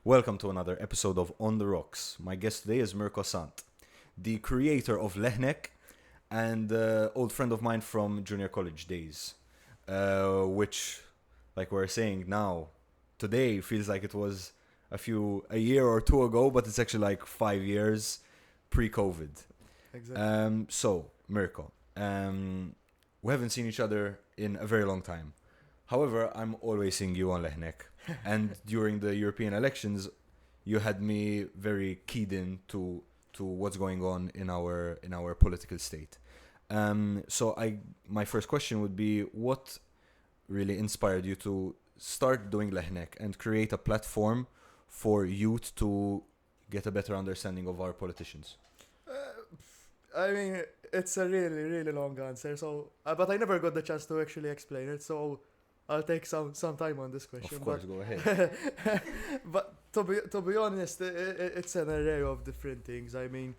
Welcome to another episode of On the Rocks. My guest today is Miirko Sant, the creator of Lehnek and old friend of mine from junior college days, which, like we're saying now, today feels like it was a year or two ago, but it's actually like 5 years pre-COVID. Exactly. So, Miirko, we haven't seen each other in a very long time. However, I'm always seeing you on Lehnek. And during the European elections, you had me very keyed in to what's going on in our political state. My first question would be, what really inspired you to start doing Lehnek and create a platform for youth to get a better understanding of our politicians? I mean, it's a really, really long answer. But I never got the chance to actually explain it. So I'll take some time on this question. Of course, go ahead. But to be honest, it's an array of different things. I mean,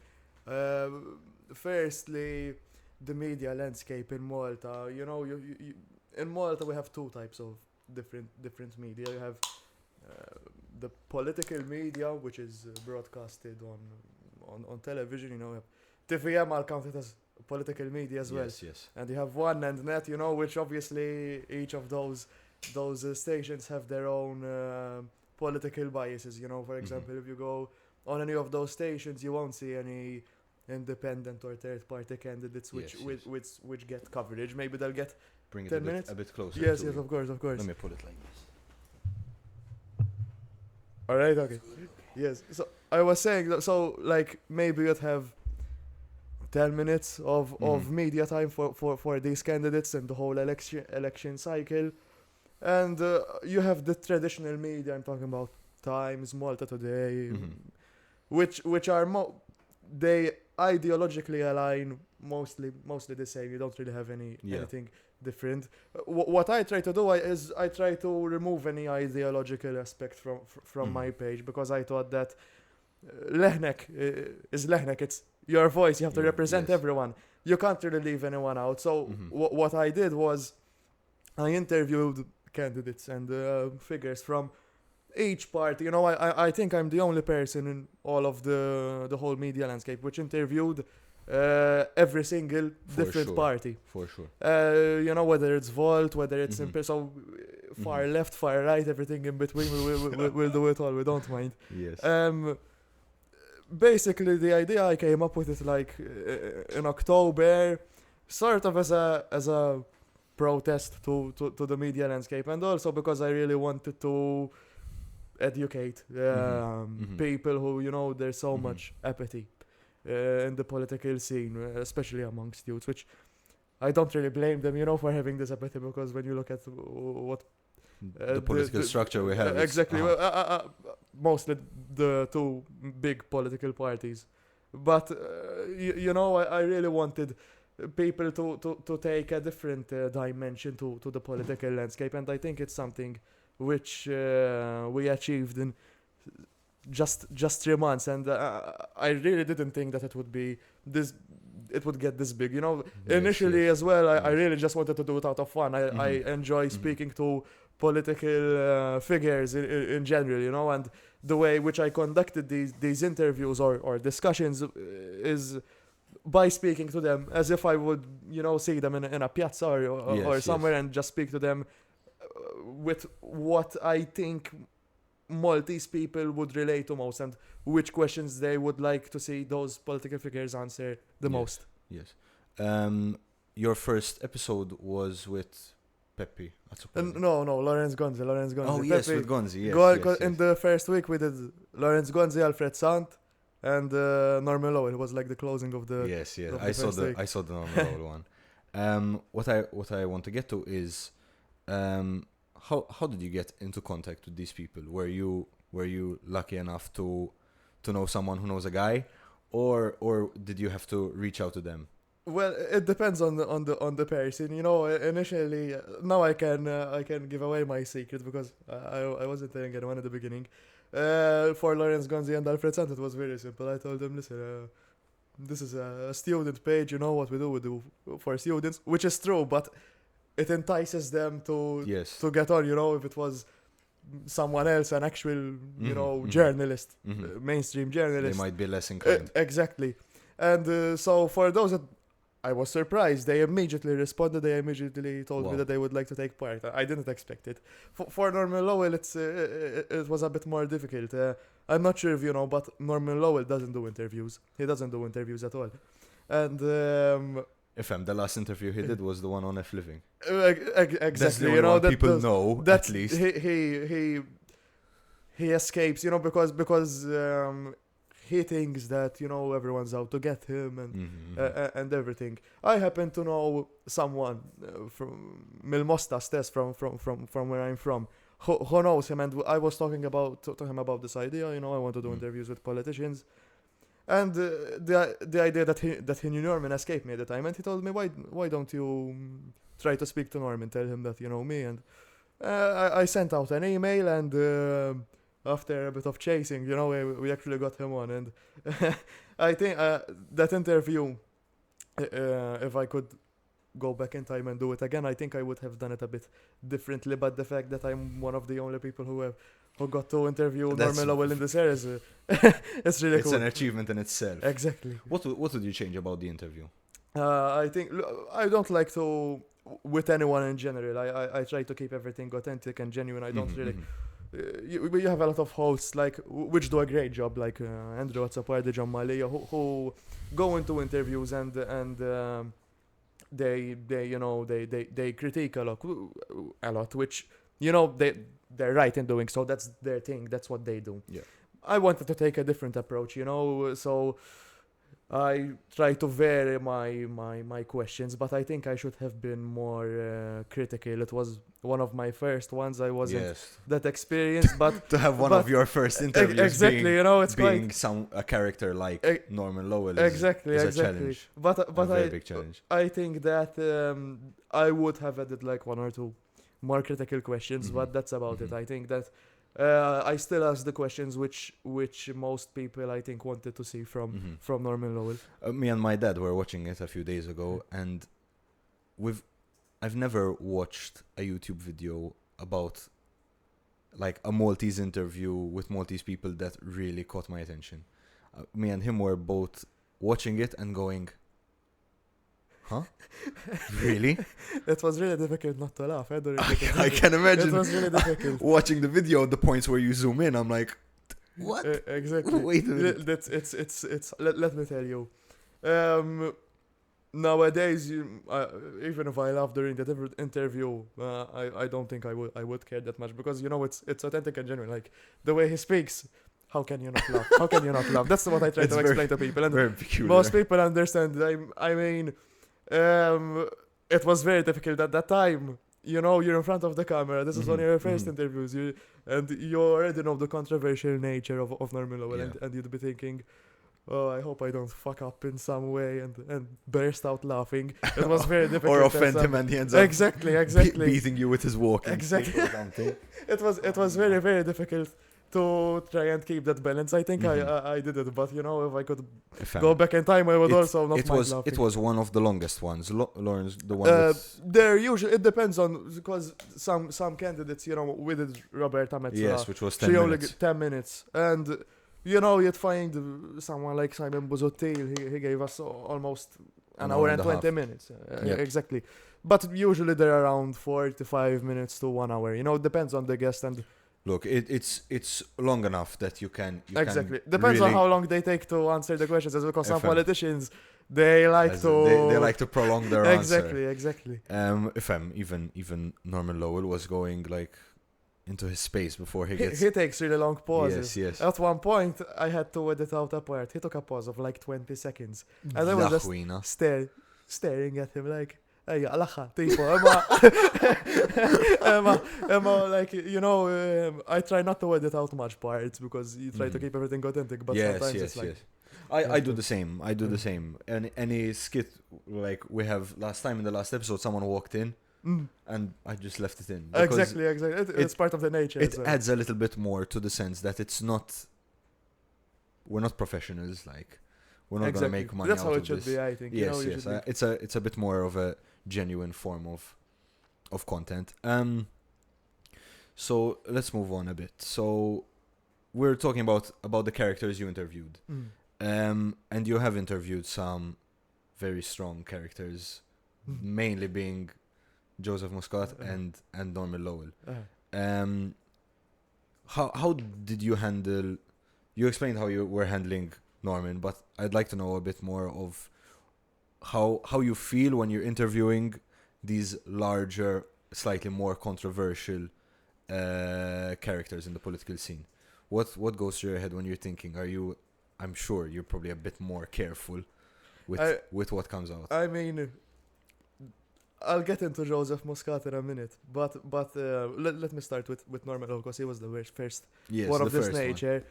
firstly, the media landscape in Malta. You know, you in Malta we have two types of different media. You have the political media, which is broadcasted on television. You know, TVM, I'll count it as political media as well. Yes. And you have One and Net, you know, which obviously each of those stations have their own political biases. You know, for example, if you go on any of those stations, you won't see any independent or third-party candidates which get coverage. Maybe they'll get Bring it 10 minutes. a bit closer. Yes, to of course. Let me pull it like this. All right, okay. Yes. So I was saying that, so like maybe you'd have 10 minutes of media time for these candidates and the whole election cycle. And you have the traditional media, I'm talking about Times, Malta Today, which are they ideologically align mostly the same. You don't really have anything different. What I try to do is I try to remove any ideological aspect from my page, because I thought that Lehnek is Lehnek. It's your voice. You have to represent everyone. You can't really leave anyone out. So what I did was I interviewed candidates and figures from each party. You know, I think I'm the only person in all of the whole media landscape which interviewed every single different party. For sure. You know, whether it's Volt, whether it's so far left, far right, everything in between. We'll do it all. We don't mind. Yes. Basically, the idea I came up with it like in October, sort of as a protest to the media landscape, and also because I really wanted to educate people who, you know, there's so much apathy in the political scene, especially amongst youths, which I don't really blame them, you know, for having this apathy, because when you look at what the political structure we have. Exactly. Mostly the two big political parties. But, you know, I really wanted people to take a different dimension to the political landscape. And I think it's something which we achieved in just 3 months. And I really didn't think that it would be this. It would get this big, you know. Initially as well, I really just wanted to do it out of fun. I enjoy speaking to political figures in general, you know, and the way which I conducted these interviews or discussions is by speaking to them as if I would, you know, see them in a piazza or somewhere and just speak to them with what I think Maltese people would relate to most and which questions they would like to see those political figures answer the most. Yes. Your first episode was with Pepe. No, Lorenz Gonzi. Oh, Pepe, yes, with Gonzi. Yes. In the first week, we did Lorenz Gonzi, Alfred Sant, and Norman Lowell. It was like the closing of the. Yes. Of I saw the Norman Lowell one. What I want to get to is, how did you get into contact with these people? Were you lucky enough to know someone who knows a guy, or did you have to reach out to them? Well, it depends on the person. You know, initially, now I can give away my secret because I wasn't telling anyone at the beginning. For Lorenz Gonzi and Alfred Sant, it was very simple. I told them, listen, this is a student page. You know what we do for students, which is true, but it entices them to get on. You know, if it was someone else, an actual, Mhm. journalist, Mhm. mainstream They journalist. might be less inclined. Exactly. And so for those that I was surprised, they immediately responded. They immediately told me Wow. that they would like to take part. I didn't expect it. For Norman Lowell, it was a bit more difficult. I'm not sure if you know, but Norman Lowell doesn't do interviews. He doesn't do interviews at all. And FM, the last interview he did was the one on F Living. exactly, That's the only one people know, that's at least. he escapes, because he thinks that everyone's out to get him and everything. I happen to know someone from Milmosta Stess from where I'm from who knows him, and I was talking to him about this idea. I want to do interviews with politicians, and the idea that he knew Norman escaped me at the time, and he told me, why don't you try to speak to Norman, tell him that you know me, and I sent out an email, and after a bit of chasing, we actually got him on, and I think that interview, if I could go back in time and do it again, I think I would have done it a bit differently. But the fact that I'm one of the only people who got to interview Norman Lowell in this series, it's really It's cool. an achievement in itself. Exactly. What would you change about the interview? I think I don't like to with anyone in general. I try to keep everything authentic and genuine. I don't really. You have a lot of hosts which do a great job, like Andrew Atsapardi, John Malia, who go into interviews and they critique a lot, which they're right in doing so. That's their thing. That's what they do. Yeah. I wanted to take a different approach, so I try to vary my questions, but I think I should have been more critical. It was one of my first ones. I wasn't that experienced, but to have one of your first interviews exactly, being, it's being quite a character like Norman Lowell is, exactly. a challenge. But a very big challenge. I think that I would have added like one or two more critical questions, but that's about it. I think that I still ask the questions which most people I think wanted to see from Norman Lowell. Me and my dad were watching it a few days ago, and I've never watched a YouTube video about like a Maltese interview with Maltese people that really caught my attention. Me and him were both watching it and going, huh? Really? It was really difficult not to laugh. I can imagine. It was really difficult. Watching the video, the points where you zoom in, I'm like, what? Exactly. Wait a minute. It's let me tell you. Nowadays, even if I laugh during the interview, I don't think I would care that much, because it's authentic and genuine. Like the way he speaks, how can you not laugh? How can you not laugh? That's what I try to explain to people, and very peculiar. Most people understand. I mean, it was very difficult at that time. You're in front of the camera. This is one of your first interviews, and you already know the controversial nature of Norman Lowell, and you'd be thinking, oh, I hope I don't fuck up in some way and burst out laughing. It was very difficult. Or offend him, and he ends up exactly beating you with his walking exactly. stick or something. It was very, very difficult to try and keep that balance. I think I did it, but if I could go back in time, I would also not mind laughing. It was one of the longest ones. Lawrence, the one they're usually, it depends on, because some candidates, we did Roberta Metsola. Yes, which was 10 she minutes. only 10 minutes. And, you'd find someone like Simon Buzotil, he gave us almost an hour and 20 minutes. Exactly. But usually they're around 45 minutes to 1 hour. It depends on the guest and... Look, it's long enough that you can exactly. Depends really on how long they take to answer the questions, because some politicians they like to prolong their answer. Exactly. Even Norman Lowell was going like into his space before he gets. He takes really long pauses. Yes. At one point, I had to edit out a part. He took a pause of like 20 seconds, and I was just staring at him like. Hey, tipo, I try not to edit out much parts, because you try to keep everything authentic, but sometimes it's like... I do the same. The same. Any skit, like we have last time in the last episode, someone walked in, and I just left it in. Exactly. It's part of the nature. It adds a little bit more to the sense that it's not... We're not professionals, like... We're not gonna make money. That's out how of it should this. be, I think. Yes. It's a bit more of a genuine form of content. So let's move on a bit. So we're talking about the characters you interviewed. And you have interviewed some very strong characters, mainly being Joseph Muscat and Norman Lowell. How did you handle? You explained how you were handling Norman, but I'd like to know a bit more of how you feel when you're interviewing these larger, slightly more controversial characters in the political scene. What goes through your head when you're thinking? I'm sure you're probably a bit more careful with what comes out. I mean, I'll get into Joseph Muscat in a minute, but let me start with Norman Lowell, because he was the first one of this nature.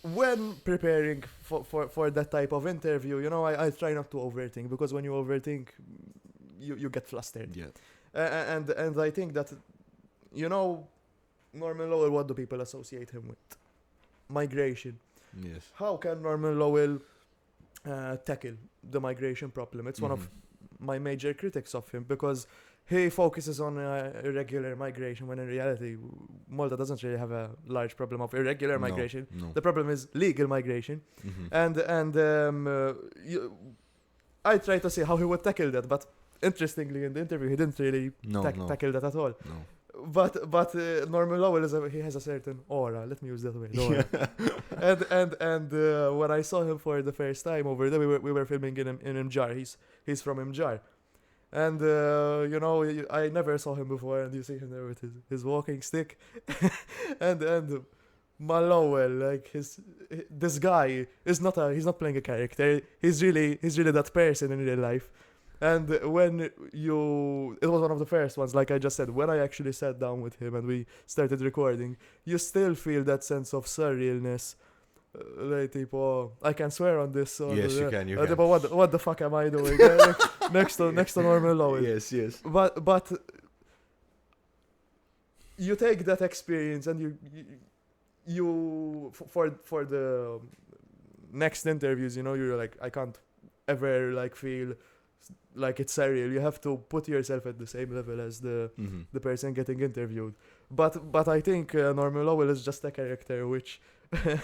When preparing for that type of interview, you know, I try not to overthink, because when you overthink, you get flustered. Yeah. And I think that, you know, Norman Lowell, what do people associate him with? Migration. Yes. How can Norman Lowell tackle the migration problem? It's one of my major critics of him, because he focuses on irregular migration, when in reality Malta doesn't really have a large problem of irregular migration. No. The problem is legal migration. And I try to see how he would tackle that, but interestingly in the interview he didn't really tackle that at all. No. But Norman Lowell he has a certain aura. Let me use that word. Aura. and when I saw him for the first time over there, we were filming in Imjar. He's from Imjar, and you know, I never saw him before, and you see him there with his walking stick, and Lowell, like this guy is he's not playing a character. He's really that person in real life. And it was one of the first ones, like I just said, when I actually sat down with him and we started recording, you still feel that sense of surrealness. Like, I can swear on this. Yes, you can. But what the fuck am I doing? next to Norman Lowell. Yes. But you take that experience and you for the next interviews, you know, you're like, I can't ever like feel like it's surreal. You have to put yourself at the same level as the person getting interviewed. But I think Norman Lowell is just a character which in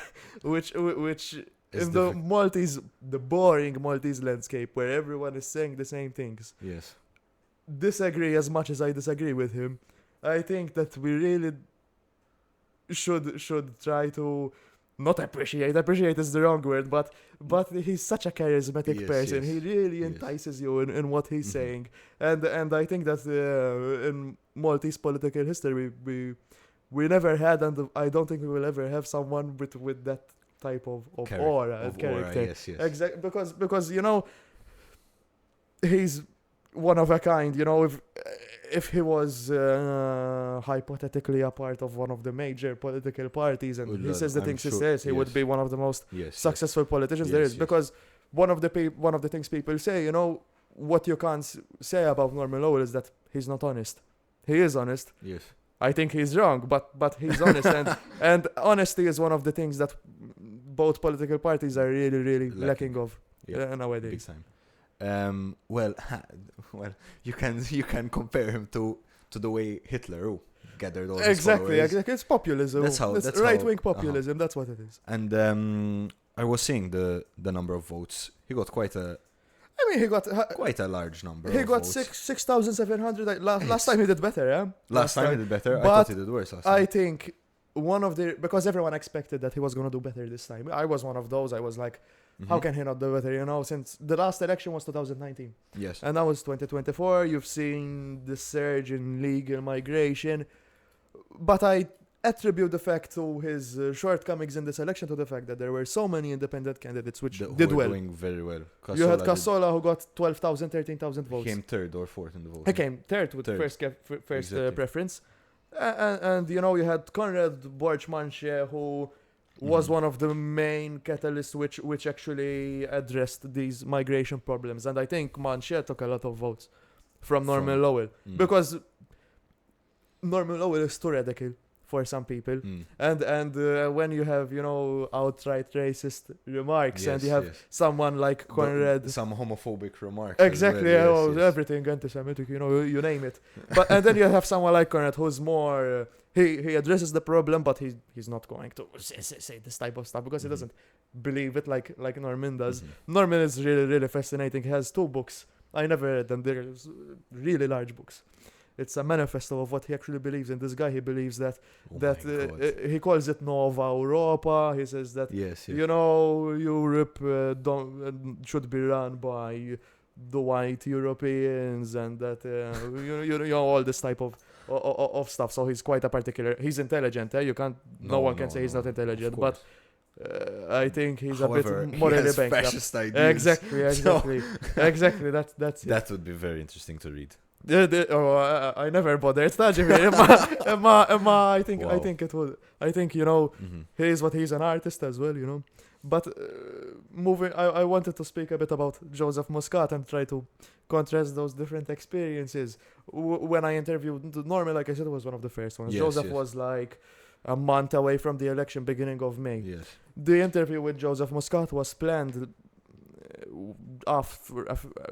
the boring Maltese landscape where everyone is saying the same things. Yes. Disagree as much as I disagree with him. I think that we really should try to not appreciate is the wrong word, but he's such a charismatic person. He really entices you in what he's saying, and I think that in Maltese political history we never had, and I don't think we will ever have someone with that type of aura and character. Yes. Exactly, because you know, he's one of a kind. You know, if he was hypothetically a part of one of the major political parties and he says the things he says, he would be one of the most successful politicians there is. Because one of the things people say, you know, what you can't say about Norman Lowell is that he's not honest. He is honest. Yes. I think he's wrong, but he's honest, and honesty is one of the things that both political parties are really lacking of nowadays. Big time. Well, you can compare him to the way Hitler gathered all his followers. Exactly. It's populism. That's right-wing populism. That's what it is. And I was seeing the number of votes. He got quite a large number. He got 6,700. Last time he did better. Yeah. Last time he did better. I thought he did worse last time. I think because everyone expected that he was gonna do better this time. I was one of those. I was like, how can he not do better? You know, since the last election was 2019. Yes. And now it's 2024. You've seen the surge in legal migration. But I attribute the fact to his shortcomings in this election to the fact that there were so many independent candidates which did well. Doing very well. You had Cassola who got 12,000, 13,000 votes. He came third or fourth in the vote. He came third with first preference. And you know, you had Conrad Borch-Manche who was one of the main catalysts which actually addressed these migration problems. And I think Manche took a lot of votes from Norman Lowell. Because Norman Lowell is too radical. for some people. Mm. And when you have, you know, outright racist remarks, and you have someone like Conrad, some homophobic remarks. as exactly, well, yes. everything anti-Semitic, you know, you name it. But and then you have someone like Conrad who's more, he addresses the problem, but he's not going to say this type of stuff because he doesn't believe it like Norman does. Norman is really fascinating. He has 2 books. I never read them. They're really large books. It's a manifesto of what he actually believes in. This guy, he believes that he calls it Nova Europa. He says that you know, Europe should be run by the white Europeans, and that you know, all this type of stuff. So he's quite a particular. He's intelligent. You can't. No one can say he's not intelligent, but. I think he's However, a bit morally bankrupt. Fascist ideas. Exactly. Exactly. That's it. That would be very interesting to read. I never bothered studying it. I think it would. I think, you know, he's an artist as well, you know. But moving, I wanted to speak a bit about Joseph Muscat and try to contrast those different experiences. When I interviewed Norman, like I said, it was one of the first ones. Joseph was like a month away from the election, beginning of May. Yes. The interview with Joseph Muscat was planned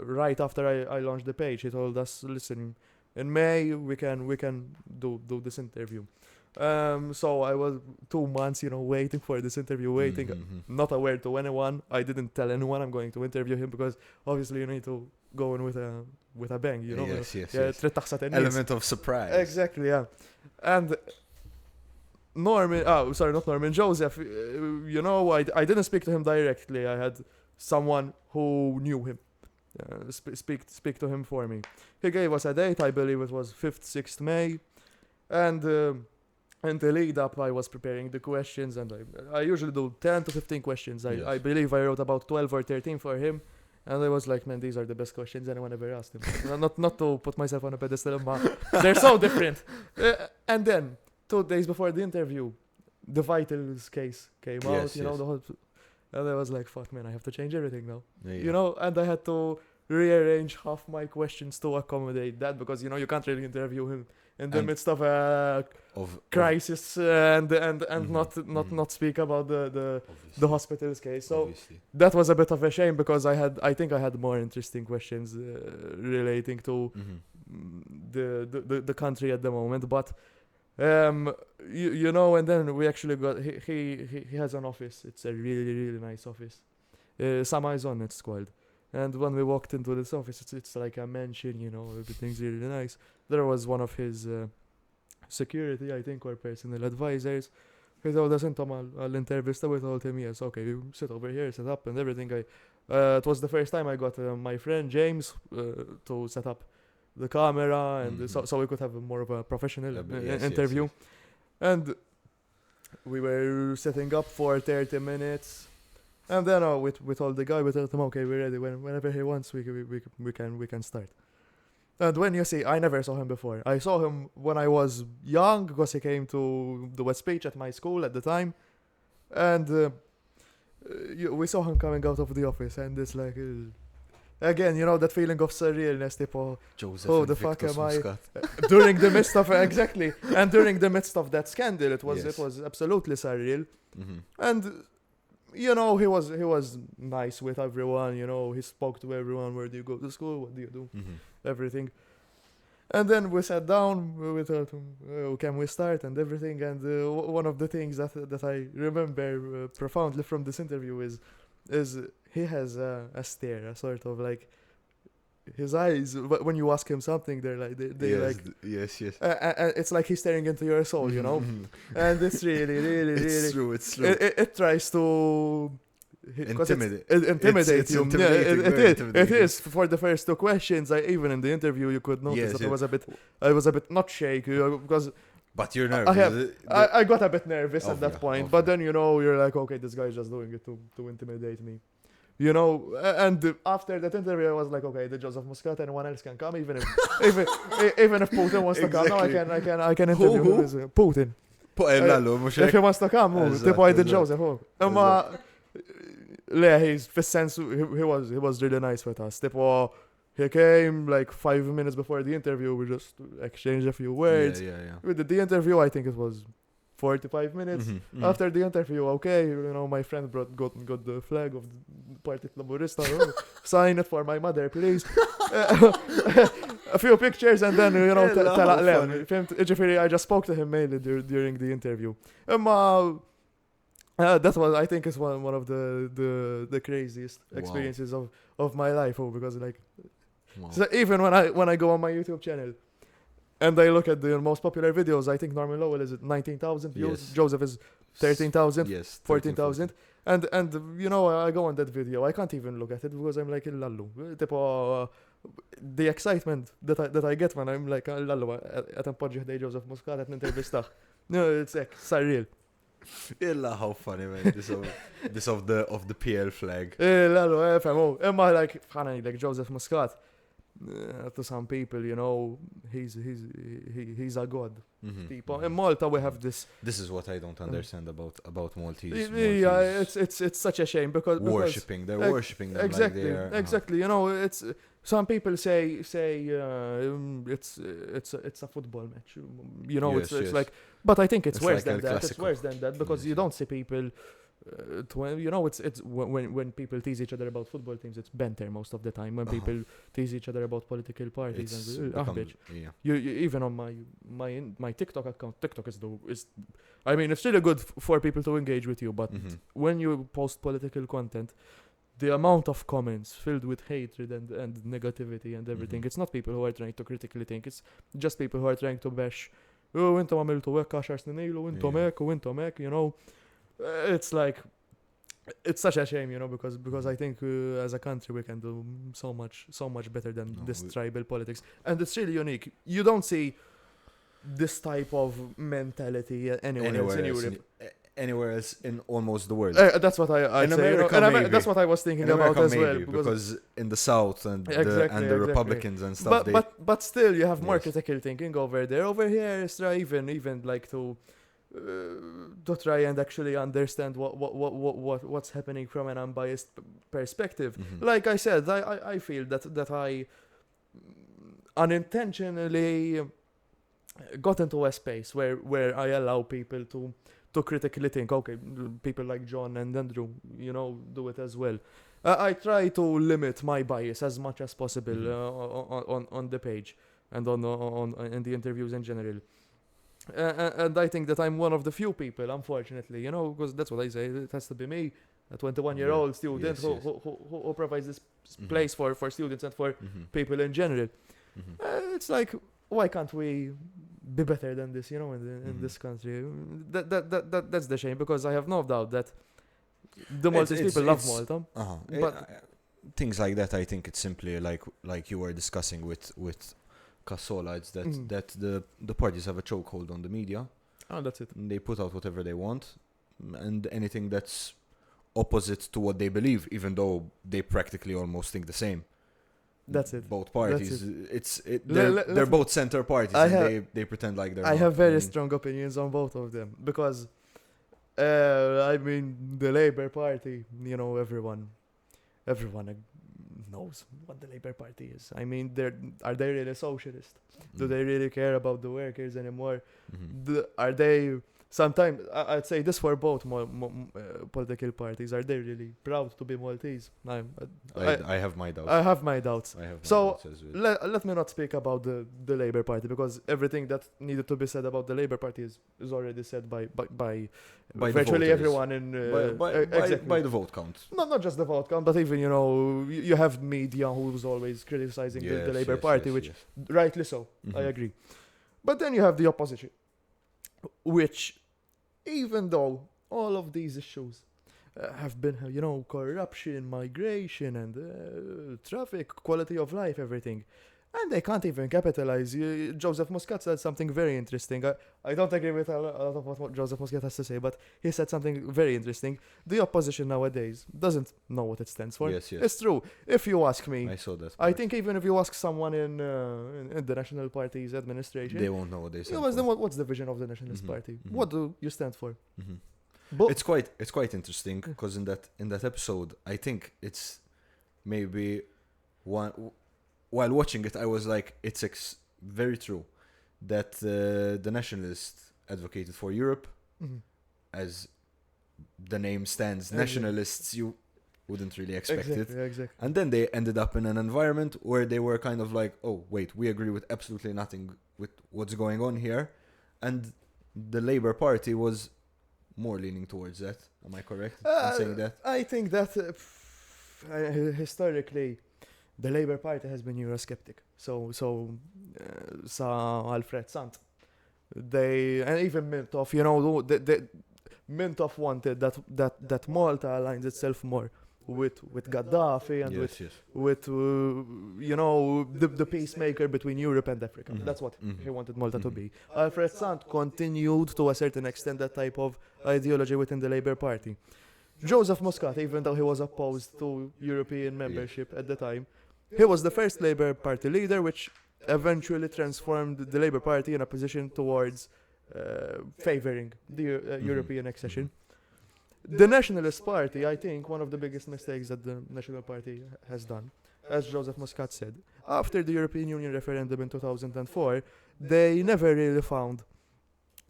right after I launched the page. He told us, listen, in May we can do this interview. So I was 2 months, you know, waiting for this interview, not aware to anyone. I didn't tell anyone I'm going to interview him because obviously you need to go in with a bang, you know. Yes. Element of surprise. Exactly, yeah. And Joseph, you know, I didn't speak to him directly. I had someone who knew him speak to him for me. He gave us a date. I believe it was 5th, 6th May. And in the lead up, I was preparing the questions, and I usually do 10 to 15 questions. I believe I wrote about 12 or 13 for him. And I was like, man, these are the best questions anyone ever asked him. not to put myself on a pedestal, but they're so different. And then 2 days before the interview, the Vitals case came out, you know, the whole, and I was like, fuck, man, I have to change everything now, you know, and I had to rearrange half my questions to accommodate that, because, you know, you can't really interview him in the midst of a crisis and not speak about the hospital's case. So that was a bit of a shame, because I think I had more interesting questions relating to the country at the moment, but you know, and then we actually got he has an office. It's a really nice office. Samazon it's called. And when we walked into this office, it's like a mansion, you know, everything's really nice. There was one of his security, I think, or personal advisors. He told us, intom għall-intervista, we told him, yes, okay, you sit over here, set up and everything. It was the first time I got my friend James to set up the camera, and so we could have more of a professional interview. Yes. And we were setting up for 30 minutes. And then we told the guy, we told him, okay, we're ready. Whenever he wants, we can start. And when you see, I never saw him before. I saw him when I was young, because he came to do a speech at my school at the time. And we saw him coming out of the office, and it's like, again, you know, that feeling of surrealness, tipo, Joseph, oh, the fuck am I? During the midst of, exactly, and during the midst of that scandal, it was absolutely surreal. And you know, he was nice with everyone, you know, he spoke to everyone, where do you go to school, what do you do, everything. And then we sat down, we told him, oh, can we start, and everything. And one of the things that I remember profoundly from this interview is he has a stare, a sort of like, his eyes, when you ask him something, they're like, yes. It's like he's staring into your soul, you know. And it's really it's true. It tries to intimidate you. It is for the first 2 questions. Even in the interview, you could notice that I was a bit not shaky, because. But you're nervous. I got a bit nervous at that point, but then, you know, you're like, okay, this guy's just doing it to intimidate me. You know, and after that interview, I was like, okay, the Joseph Muscat, anyone else can come, even if Putin wants to come, no, I can interview him. Putin. If he wants to come, tipo the Joseph. He's fis-sens, he was really nice with us. Tipo, he came like 5 minutes before the interview. We just exchanged a few words. Yeah. We did the interview. I think it was 45 minutes. Mhm. After the interview, okay, my friend got the flag of the Partit Laburista. Sign it for my mother, please. A few pictures and then, Ella, tell how lem. funny. فهمت? ġifiri, I just spoke to him mainly during the interview. That was, I think, is one of the craziest Wow. experiences of my life. Because like, Wow. so even when I go on my YouTube channel and I look at the most popular videos, I think Norman Lowell is at 19,000 views. Yes. Joseph is 13,000, Yes, 14,000. And I go on that video, I can't even look at it because I'm like, lallu. Tipo, the excitement that I get when I'm like, lallu, at appoġġi ħdej Joseph Muscat at nintervistaħ. No, it's like, surreal. Illa, how funny, man. This of the PL flag. Lallu, femo. Imma like, like Joseph Muscat, to some people, he's a god. Mhm. People. In Malta, we have this. This is what I don't understand about Maltese. Yeah, it's such a shame because worshipping. They're worshipping them exactly, like they are. exactly. It's some people say it's a football match. Yes, it's yes. like, but I think it's worse like than El that. It's Clasico. worse than that because Yes, you yes. don't see people. It's when people tease each other about football teams, it's banter most of the time. When people tease each other about political parties It's and become- yeah. you even on my TikTok account, TikTok is I mean, it's really good for people to engage with you, but Mhm. when you post political content, the amount of comments filled with hatred and negativity and everything, Mhm. it's not people who are trying to critically think, it's just people who are trying to bash, oh, intom għamiltu hekk 10 snin ilu, intom Yeah. hekk u intom hekk, it's like, it's such a shame, because I think as a country we can do so much better than No, this we- tribal politics, and it's really unique. You don't see this type of mentality anywhere else in Europe. Anywhere else in almost the world. That's what I'd In say, America, and maybe. that's what I was thinking In about America, as well. maybe, because in the South and Exactly, the Republicans and stuff, but still, you have more Yes. critical thinking over there. Over here, it's try even like to try and actually understand what's happening from an unbiased perspective. Mhm. Like I said, I feel that I unintentionally got into a space where I allow people to critically think. Okay, people like John and Andrew, do it as well. I try to limit my bias as much as possible on the page and on in the interviews in general. And I think that I'm one of the few people, unfortunately, because that's what I say. It has to be me, a 21-year-old student Yes, yes. who provides this Mhm. place for students and for Mhm. people in general. Mhm. It's like, why can't we be better than this, in Mhm. this country? That's the shame, because I have no doubt that the Maltese it's- people love it's- Malta. But But- things like that, I think it's simply like you were discussing with Cassola. It's that the parties have a chokehold on the media. Oh, that's it. They put out whatever they want, and anything that's opposite to what they believe, even though they practically almost think the same. That's it. Both parties. Le- They're let- both center parties, I and have- they pretend like they're. I not. have very mean, strong opinions on both of them, because I mean, the Labour Party, everyone knows what the Labour Party is. I mean, are they really socialist? Do they really care about the workers anymore? Mhm. Are they? Sometimes I'd say this for both political parties. Are they really proud to be Maltese? I have my doubts. I have my doubts. I have my So, doubts as well. Let me not speak about the Labour Party, because everything that needed to be said about the Labour Party is already said by By the virtually voters. everyone in exactly. by the vote count. Not just the vote count, but even you have media who's always criticizing the Labour Party, which rightly so. I Mhm. agree. But then you have the opposition, which, even though all of these issues have been, corruption, migration, and traffic, quality of life, everything, and they can't even capitalize. Joseph Muscat said something very interesting. I don't agree with a lot of what Joseph Muscat has to say, but he said something very interesting. The opposition nowadays doesn't know what it stands for. Yes, yes. It's true. If you ask me, I saw that. I part. think even if you ask someone in the National Party's administration, they won't know what they said. what's the vision of the Nationalist Mhm, Party? mhm. What do you stand for? Mhm. But It's quite interesting because in that episode, I think it's maybe one. While watching it, I was like, it's very true that the nationalists advocated for Europe Mhm. as the name stands, Exactly. nationalists, you wouldn't really expect it. Exactly. And then they ended up in an environment where they were kind of like, oh, wait, we agree with absolutely nothing with what's going on here. And the Labour Party was more leaning towards that. Am I correct in saying that? I think that historically, the Labour Party has been Eurosceptic. So Alfred Sant, and even Mintoff, Mintoff wanted that Malta aligns itself more with Gaddafi and Yes, yes. with the peacemaker between Europe and Africa. Mhm. That's what Mhm. he wanted Malta to Mhm. be. Alfred Sant continued to a certain extent that type of ideology within the Labour Party. Joseph Muscat, even though he was opposed to European membership at the time, he was the first Labour Party leader, which eventually transformed the Labour Party in a position towards favoring the European accession. The Nationalist Party, I think, one of the biggest mistakes that the National Party has done, as Joseph Muscat said, after the European Union referendum in 2004, they never really found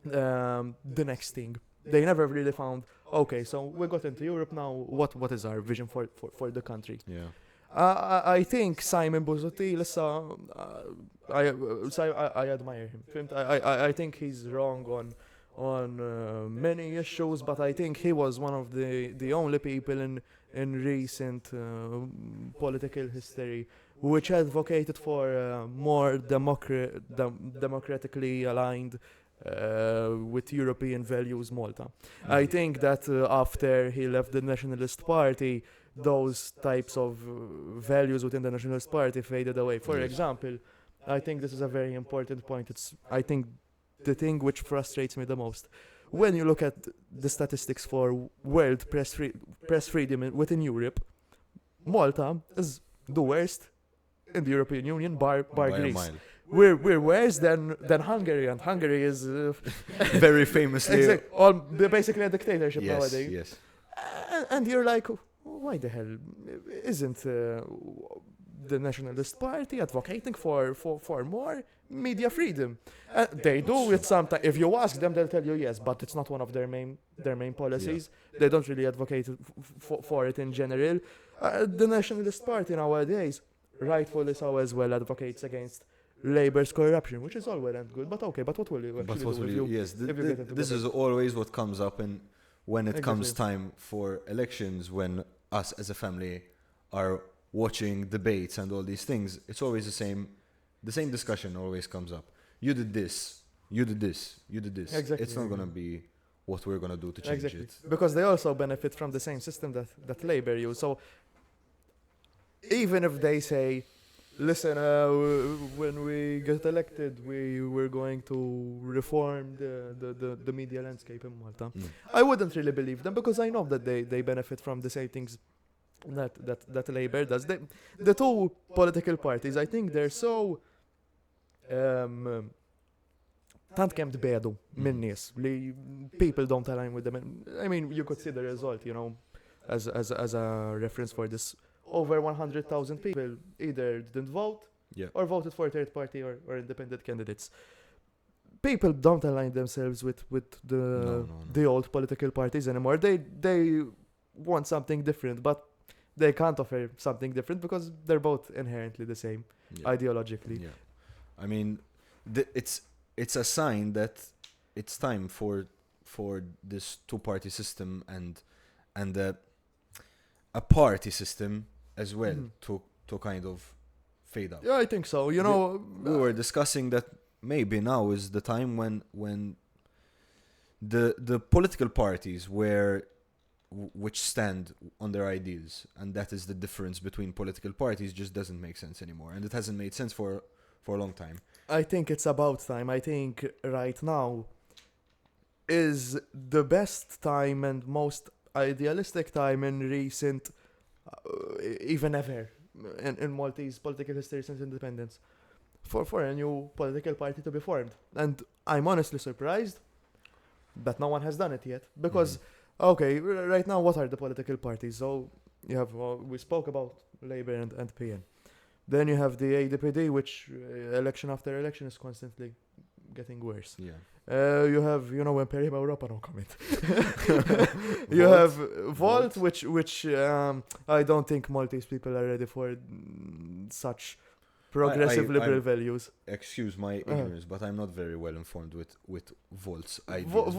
the next thing. They never really found, okay, so we got into Europe now, what is our vision for the country? Yeah. I think Simon Busuttil, I admire him. I think he's wrong on many issues, but I think he was one of the only people in recent political history which advocated for more democratically aligned with European values Malta. I think that after he left the Nationalist Party, those types of values within the Nationalist Party faded away. For Yes. example, I think this is a very important point. I think the thing which frustrates me the most. When you look at the statistics for world press freedom within Europe, Malta is the worst in the European Union, bar By a Greece. mile. We're worse than Hungary, and Hungary is Very famously. basically a dictatorship Yes, nowadays. yes. And you're like, why the hell isn't the Nationalist Party advocating for more media freedom? They do it sometimes. If you ask them, they'll tell you yes, but it's not one of their main policies. They don't really advocate for it in general. The Nationalist Party nowadays, rightfully so as well, advocates against Labour's corruption, which is all well and good. But okay, but what will you actually But what do will if you? you Yes, if you get into this is government? always what comes up when it comes Exactly. time for elections, when us as a family are watching debates and all these things. It's always the same discussion always comes up. You did this, you did this, you did this. Exactly. It's not gonna be what we're gonna do to change Exactly. it. Because they also benefit from the same system that Labour use. So even if they say, listen, when we get elected, we're going to reform the media landscape in Malta, Mm. I wouldn't really believe them because I know that they benefit from the same things that Labour does. The two political parties, I think they're so tant kemm tbedu minn nies li people don't align with them. I mean, you could see the result, as a reference for this. Over 100,000 people either didn't vote Yeah. or voted for third party or independent candidates. People don't align themselves with No. the old political parties anymore. They want something different, but they can't offer something different because they're both inherently the same Yeah. ideologically. Yeah. I mean, it's a sign that it's time for this two-party system and a party system as well Mhm. to kind of fade out. Yeah, I think so. We were discussing that maybe now is the time when the political parties which stand on their ideals, and that is the difference between political parties, just doesn't make sense anymore, and it hasn't made sense for a long time. I think it's about time. I think right now is the best time and most idealistic time in recent, even ever, in Maltese political history since independence, for a new political party to be formed. And I'm honestly surprised that no one has done it yet. Because, okay, right now, what are the political parties? So you have, we spoke about Labour and PN. Then you have the ADPD, which election after election is constantly getting worse. Yeah. You have, Imperium Europa, no comment. You have Volt, which I don't think Maltese people are ready for such progressive liberal values. Excuse my ignorance, but I'm not very well informed with Volt's ideas.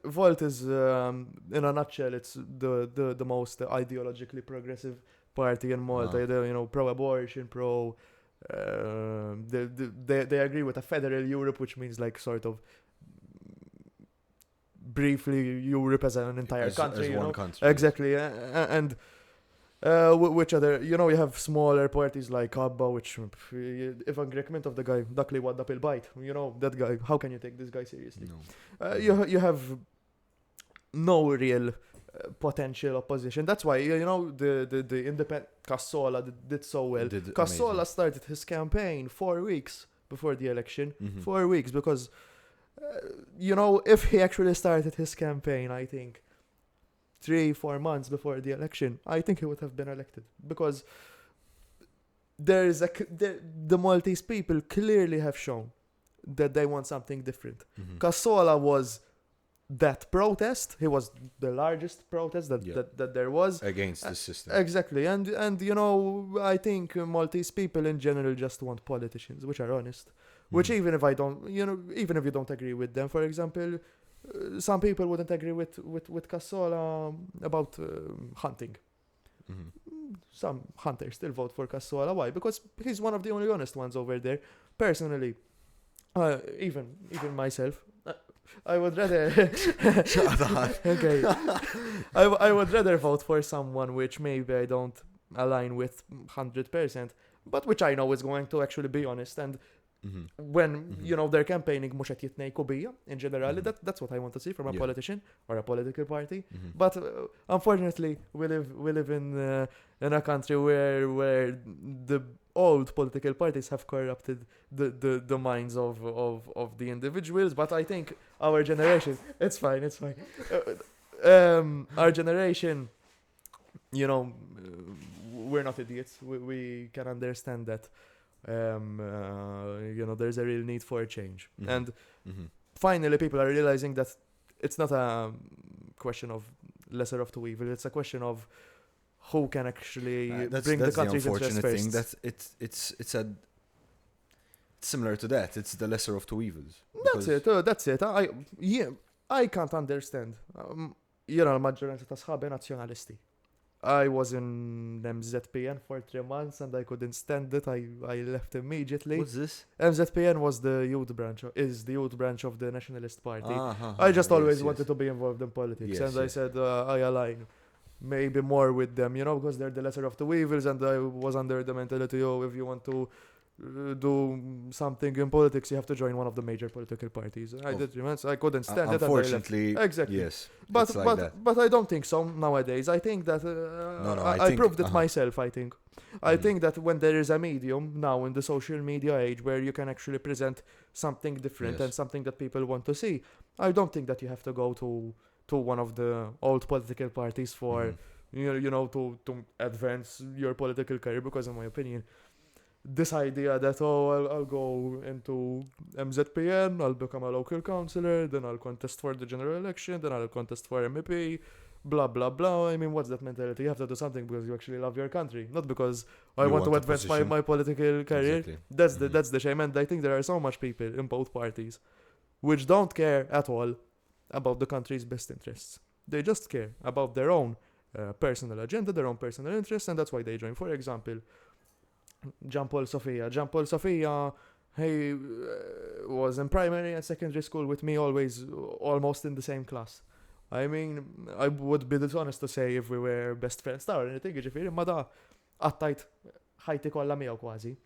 Volt is, in a nutshell, it's the most ideologically progressive party in Malta. Pro-abortion, they agree with a federal Europe, which means like sort of briefly Europe as an entire country. As one country. Exactly, and which other, you have smaller parties like Abba, which if agreement of the guy, Dakli Wadda Pil Bite, that guy, how can you take this guy seriously? No. You have no real potential opposition. That's why, the independent Cassola did so well. Cassola started his campaign 4 weeks before the election. 4 weeks, because, if he actually started his campaign, I think 3-4 months before the election, I think he would have been elected, because the Maltese people clearly have shown that they want something different. Cassola was that protest. He was the largest protest that there was against the system. Exactly, and I think Maltese people in general just want politicians which are honest. Which even if you don't agree with them, for example, some people wouldn't agree with Cassola about hunting. Some hunters still vote for Cassola. Why? Because he's one of the only honest ones over there. Personally, even myself, I would rather. Okay. I would rather vote for someone which maybe I don't align with 100%, but which I know is going to actually be honest. And when they're campaigning mhux qed jitnejku bija in generali, that's what I want to see from a politician or a political party. But unfortunately, we live in a country where the old political parties have corrupted the minds of the individuals. But I think our generation, it's fine. Our generation, we're not idiots. We can understand that. There's a real need for a change. And finally, people are realizing that it's not a question of lesser of two evils. It's a question of who can actually bring the country's interests first. That's it's similar to that. It's the lesser of two evils. That's it. I can't understand. L-maġġoranza ta' sħabi nazzjonalisti. I was in MZPN for 3 months and I couldn't stand it. I left immediately. What's this? MZPN was the youth branch of the Nationalist Party. I just always wanted to be involved in politics, and I said I align maybe more with them, because they're the lesser of two evils, and I was under the mentality, if you want to do something in politics, you have to join one of the major political parties. I did, I couldn't stand it. Unfortunately, exactly. Yes. But I don't think so nowadays. I think that I proved it myself. I think that when there is a medium now in the social media age where you can actually present something different and something that people want to see, I don't think that you have to go to one of the old political parties for to advance your political career, because in my opinion, this idea that I'll go into MZPN, I'll become a local councillor, then I'll contest for the general election, then I'll contest for MEP, blah blah blah. I mean, what's that mentality? You have to do something because you actually love your country, not because I want to advance my political career. Exactly. That's the shame, and I think there are so much people in both parties which don't care at all about the country's best interests. They just care about their own personal agenda, their own personal interests, and that's why they join. For example, Jean Paul Sofia, he was in primary and secondary school with me, almost in the same class. I mean, I would be dishonest to say if we were best friends or anything, ġifieri, ma da għattajt ħajti kollha miegħu kważi.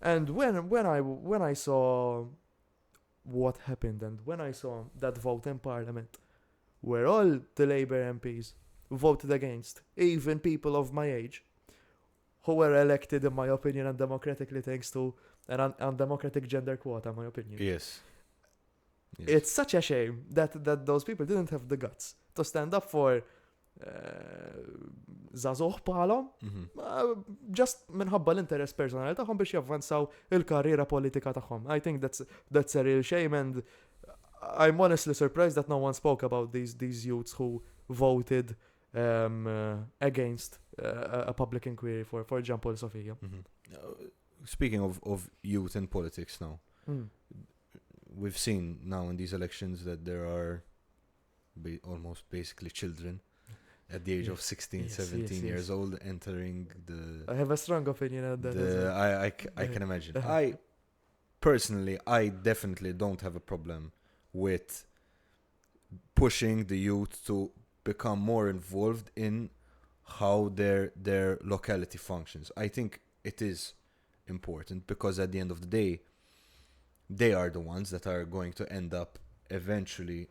And when I saw what happened, and when I saw that vote in Parliament, where all the Labour MPs voted against, even people of my age, who were elected, in my opinion, undemocratically thanks to an undemocratic gender quota, in my opinion. Yes. It's such a shame that those people didn't have the guts to stand up for Zazuh bħalhom, just minħabba l-interess personali tagħhom biex javvanzaw il-karriera politika tagħhom. I think that's a real shame, and I'm honestly surprised that no one spoke about these youths who voted against a public inquiry for example, Sofia. Speaking of youth in politics now, Mm. we've seen now in these elections that there are almost basically children at the age of 16, Yes, 17 yes, years yes. old entering I have a strong opinion on that as well. I can imagine. Uh-huh. I definitely don't have a problem with pushing the youth to become more involved in how their locality functions. I think it is important because at the end of the day, they are the ones that are going to end up eventually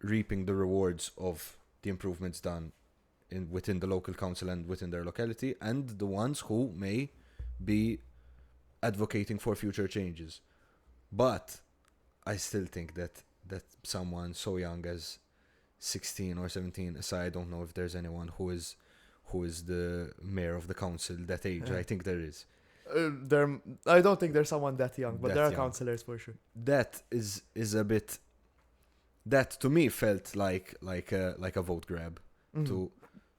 reaping the rewards of the improvements done within the local council and within their locality, and the ones who may be advocating for future changes. But I still think that someone so young as 16 or 17, aside, I don't know if there's anyone who is the mayor of the council that age. Yeah. I think there is. I don't think there's someone that young, but That there are young. councillors for sure. That is a bit. That to me felt like a vote grab Mhm.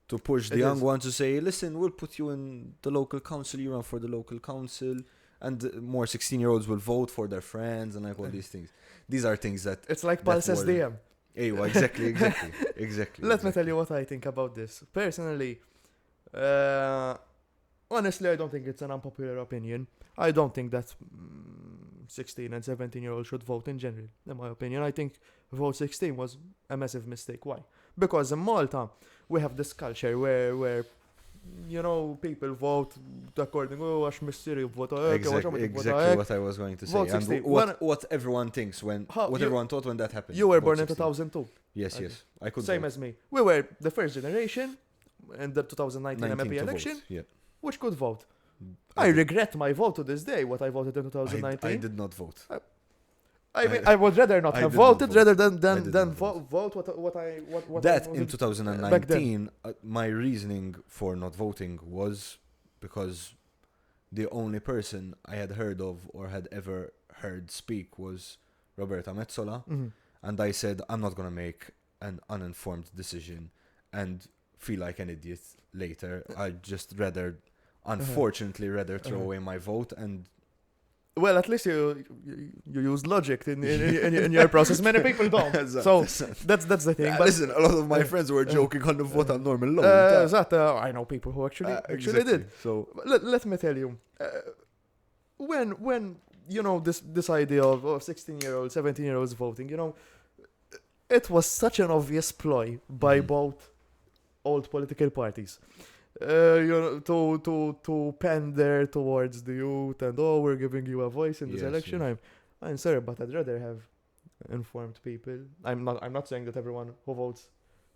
to push the It young is. ones to say, listen, we'll put you in the local council. You run for the local council, and more 16-year-olds will vote for their friends and like all these things. These are things that. It's like that Pulse were- SDM. Well, exactly. Let me tell you what I think about this. Personally, honestly, I don't think it's an unpopular opinion. I don't think that 16 and 17-year-olds should vote in general. In my opinion, I think vote 16 was a massive mistake. Why? Because in Malta, we have this culture where people vote according to għax missieri vota Exactly what I was going to say. Vote And 16. what everyone thinks everyone thought when that happened. You were Vote born in 16. 2002. Yes, Okay. yes. I could Same vote. as me. We were the first generation in the 2019 19 MEP to election, vote, yeah. which could vote. I did- regret my vote to this day, what I voted in 2019. I did not vote. I mean, I would rather not I have did not voted vote. rather I than did than not vote what I That in voted. 2019, my reasoning for not voting was because the only person I had heard of or had ever heard speak was Roberta Metsola, Mhm. and I said I'm not gonna make an uninformed decision and feel like an idiot later. I'd just unfortunately rather throw Uh-huh. away my vote and. Well, at least you use logic in your process. Many people don't. So that's the thing. But listen, a lot of my uh, friends were joking on the vote on normal law. I know people who actually Exactly. did. So Let me tell you, when this idea of 16-year-olds, 17-year-olds voting, it was such an obvious ploy by Mhm. both old political parties. To pander towards the youth and we're giving you a voice in this Yes, election. yes. I'm sorry, but I'd rather have informed people. I'm not saying that everyone who votes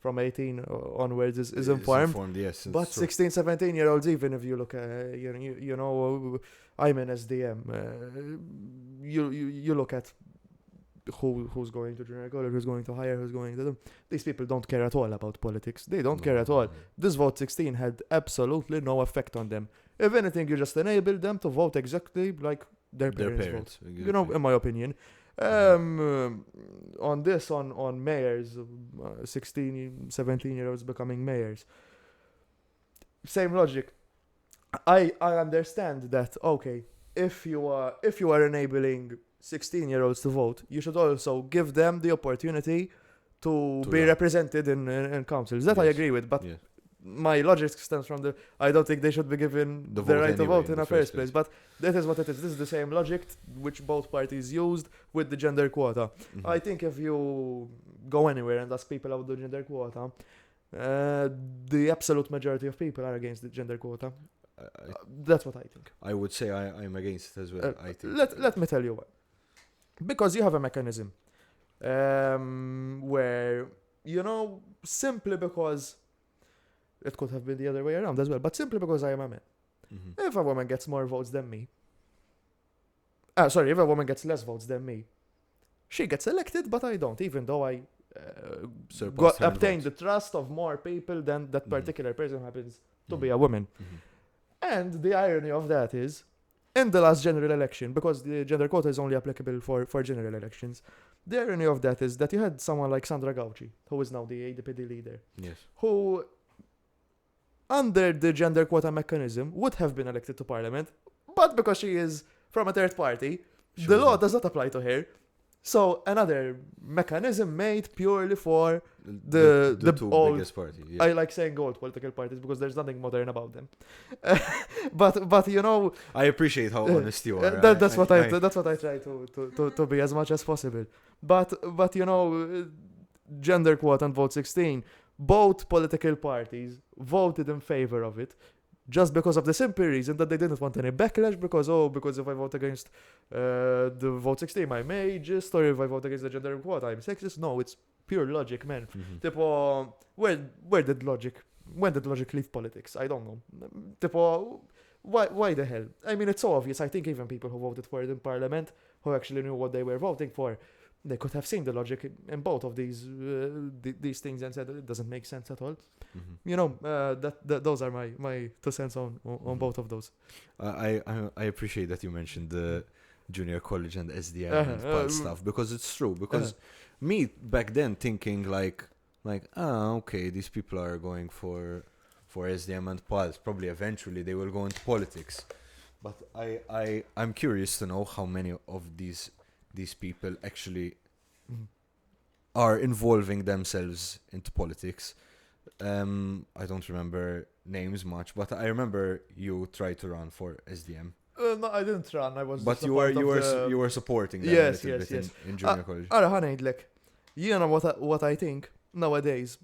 from 18 onwards is it's informed. yes. But it's true. 16, 17-year-olds, even if you look at, I'm an SDM. You look at who's going to junior college, who's going to higher, who's going to them. These people don't care at all about politics. They don't care at all. This vote 16 had absolutely no effect on them. If anything, you just enabled them to vote exactly like their parents vote. Exactly. In my opinion. On mayors, 16, 17-year-olds becoming mayors. Same logic. I understand that, okay, if you are enabling 16-year-olds to vote, you should also give them the opportunity to be run. represented in councils. That I Yes. agree with, but Yes. my logic stems from I don't think they should be given The the vote right to anyway vote in in the the first first place. But that is what it is. This is the same logic which both parties used with the gender quota. Mhm. I think if you go anywhere and ask people about the gender quota, the absolute majority of people are against the gender quota. That's what I think. I would say I'm against it as well. I think. Let me tell you why. Because you have a mechanism where, simply because it could have been the other way around as well, but simply because I am a man. Mhm. If a woman gets more votes than me, if a woman gets less votes than me, she gets elected, but I don't, even though I Surpassed her in obtained the votes. trust of more people than that Mhm. particular person happens to be Mhm. a woman. Mhm. And the irony of that is, in the last general election, because the gender quota is only applicable for general elections, The irony of that is that you had someone like Sandra Gauci, who is now the ADPD leader, Yes. who, under the gender quota mechanism, would have been elected to parliament, but because she is from a third party, the law does not apply to her. So another mechanism made purely for the two old, biggest parties. Yeah. I like saying old political parties because there's nothing modern about them. but you know, I appreciate how honest you are. that's what I try to be as much as possible. But you know, gender quota and vote 16, both political parties voted in favor of it. Just because of the simple reason that they didn't want any backlash, because if I vote against the vote 16 I'm ageist, or if I vote against the gender quota I'm sexist. No, it's pure logic, man. Tipo, when did logic leave politics? I don't know. Tipo, why the hell? I mean, it's so obvious. I think even people who voted for it in parliament, who actually knew what they were voting for, they could have seen the logic in both of these things and said it doesn't make sense at all. You know, those are my 2 cents on both of those. I appreciate that you mentioned the junior college and SDM and PULSE stuff, because it's true. Because me back then thinking like okay, these people are going for SDM and PULSE. Probably eventually they will go into politics. But I'm curious to know how many of these people actually are involving themselves into politics. I don't remember names much, but I remember you tried to run for SDM. No, I didn't run. I was. But just you were supporting them yes, a little bit in junior college. Like, you know what I think nowadays.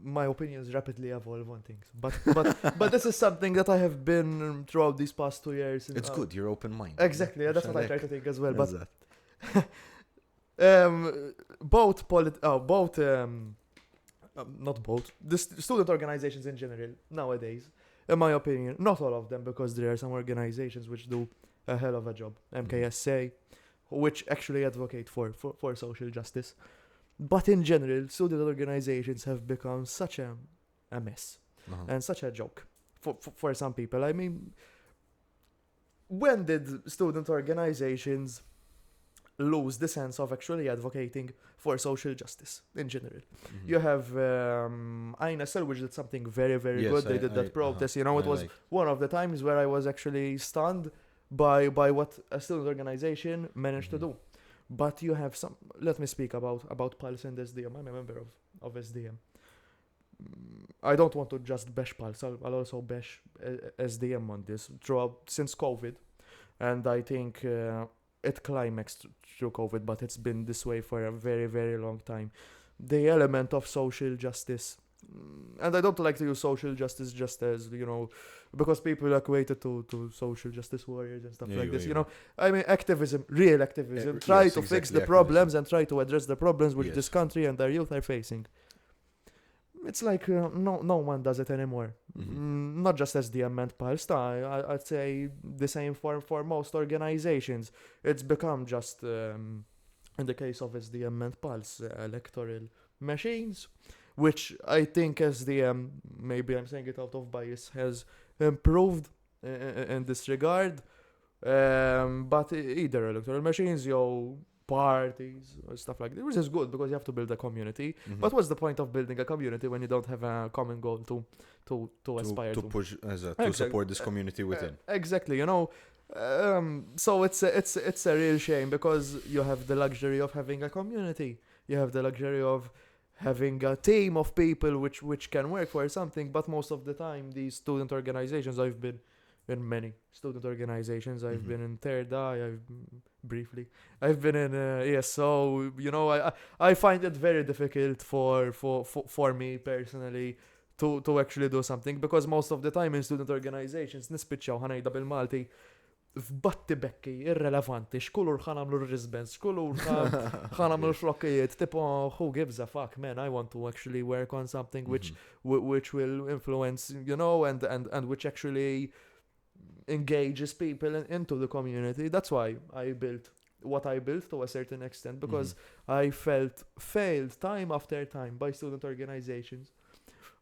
My opinions rapidly evolve on things, but this is something that I have been throughout these past 2 years. It's good. You're open-minded. Exactly. That's what I try to think as well. But the student organizations in general nowadays, in my opinion, not all of them, because there are some organizations which do a hell of a job. MKSA, which actually advocate for social justice. But in general, student organizations have become such a mess and such a joke for some people. I mean, when did student organizations lose the sense of actually advocating for social justice in general? You have INSL, which did something very, very good. They did that protest. You know, it was one of the times where I was actually stunned by what a student organization managed to do. But you have some. Let me speak about PULSE and SDM. I'm a member of SDM. I don't want to just bash PULSE. I'll also bash SDM on this since COVID, and I think it climaxed through COVID, but it's been this way for a very, very long time. The element of social justice, and I don't like to use social justice just as, you know, because people equate it to social justice warriors and stuff like this. You know, I mean, activism, real activism, try to fix the problems and try to address the problems which this country and their youth are facing. It's like no one does it anymore. Not just SDM and PULSE. I'd say the same for most organizations. It's become just, in the case of SDM and PULSE, electoral machines, which I think SDM, maybe I'm saying it out of bias, has improved in this regard. But either electoral machines, parties, or stuff like that, which is good because you have to build a community. But what's the point of building a community when you don't have a common goal to aspire to push to support this community within? Exactly, you know. So it's a real shame, because you have the luxury of having a community. You have the luxury of having a team of people which can work for something. But most of the time, these student organizations, I've been in many student organizations. I've been in Third Eye. I've been in ESO. You know, I find it very difficult for me personally to actually do something, because most of the time in student organizations nispiċċaw ħanajda bil-Malti f'batti bekki irrelevanti, x'kulur ħanamlu r-risbens, x'kulur ħanamlu l-flokkijiet, tipo who gives a fuck, man. I want to actually work on something which will influence, you know, and which actually engages people into the community. That's why I built what I built to a certain extent, because I felt failed time after time by student organizations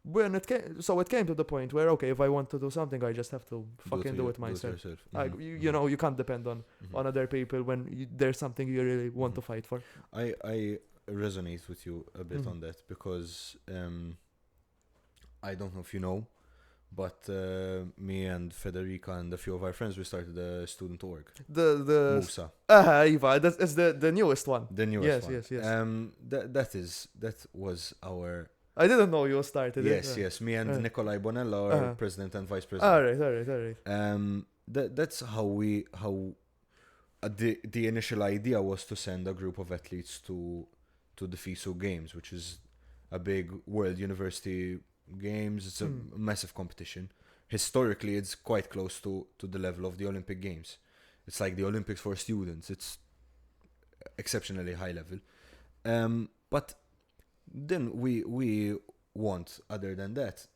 when it came to the point where, okay, if I want to do something, I just have to fucking do it myself. yourself. Like, you know, you can't depend on other people when there's something you really want to fight for. I resonate with you a bit Mhm. on that because I don't know if you know, but me and Federica and a few of our friends, we started a student org. The Musa, Eva, that's the newest one. the newest Yes, one. yes, yes. That was our I didn't know you started it. yes. Me and Uh, Nikolai Bonella, our uh-huh. president and vice president. All right. That's how the initial idea was to send a group of athletes to the FISU Games, which is a big world university games. It's a massive competition. Historically, it's quite close to the level of the Olympic Games. It's like the Olympics for students. It's exceptionally high level. But then we want, other than that,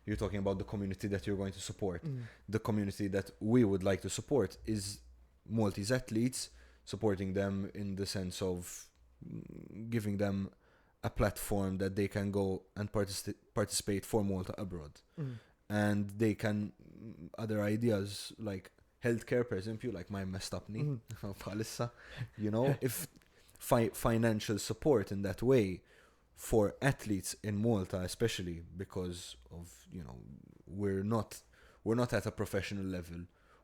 you're talking about the community that you're going to support. The community that we would like to support is Maltese athletes, supporting them in the sense of giving them a platform that they can go and participate for Malta abroad. And they can, other ideas like healthcare, per example, like my messed up knee, you know, if financial support in that way for athletes in Malta, especially because of, you know, we're not at a professional level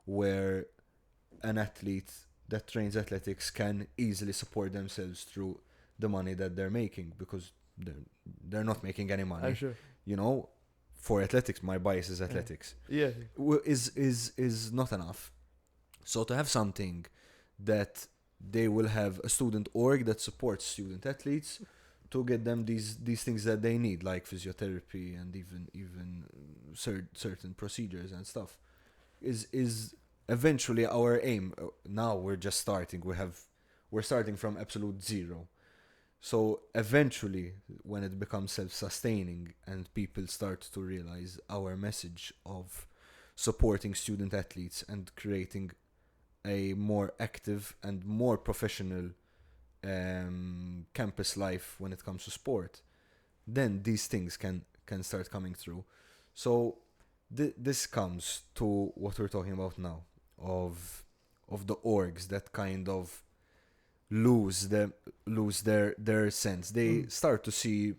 where an athlete that trains athletics can easily support themselves through the money that they're making, because they're not making any money. I'm sure. You know, for athletics, my bias is athletics. Yeah. Is not enough. So to have something that they will have a student org that supports student athletes to get them these things that they need, like physiotherapy and even certain procedures and stuff, is eventually our aim. Now we're just starting. We're starting from absolute zero. So eventually, when it becomes self-sustaining and people start to realize our message of supporting student athletes and creating a more active and more professional campus life when it comes to sport, then these things can start coming through. So this comes to what we're talking about now, of the orgs that kind of lose their sense. They start to see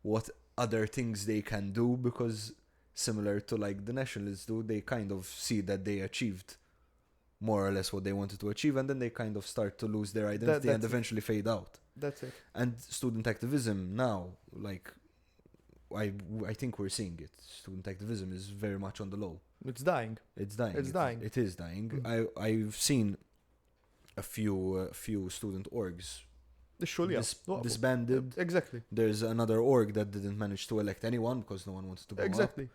what other things they can do, because similar to like the nationalists do, they kind of see that they achieved more or less what they wanted to achieve, and then they kind of start to lose their identity and eventually fade out. That's it. And student activism now, like I think we're seeing it. Student activism is very much on the low. It's dying. It's dying. It is dying. I've seen a few student orgs disbanded. Exactly. There's another org that didn't manage to elect anyone because no one wanted to go Exactly. up.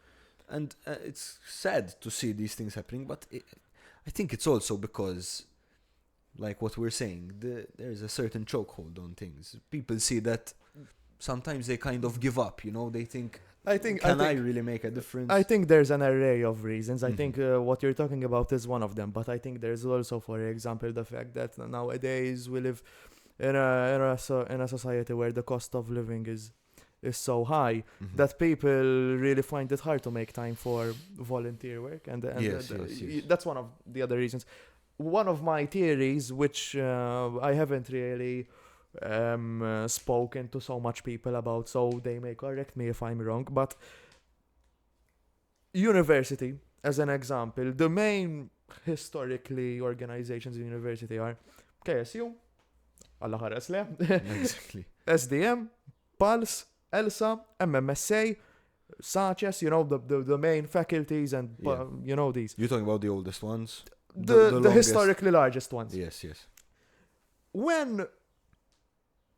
And it's sad to see these things happening, but I think it's also because, like what we're saying, there's a certain chokehold on things. People see that sometimes they kind of give up, you know, they think, can I really make a difference? I think there's an array of reasons. I think what you're talking about is one of them, but I think there's also, for example, the fact that nowadays we live in a society where the cost of living is so high that people really find it hard to make time for volunteer work, and Yes. that's one of the other reasons. One of my theories, which I haven't really spoken to so much people about, so they may correct me if I'm wrong, but university, as an example, the main historically organizations in university are KSU, Allah ħares le, Exactly. SDM, PALS, ELSA, MMSA, SACES, you know, the main faculties, and you know these. You're talking about the oldest ones? The historically largest ones. Yes. When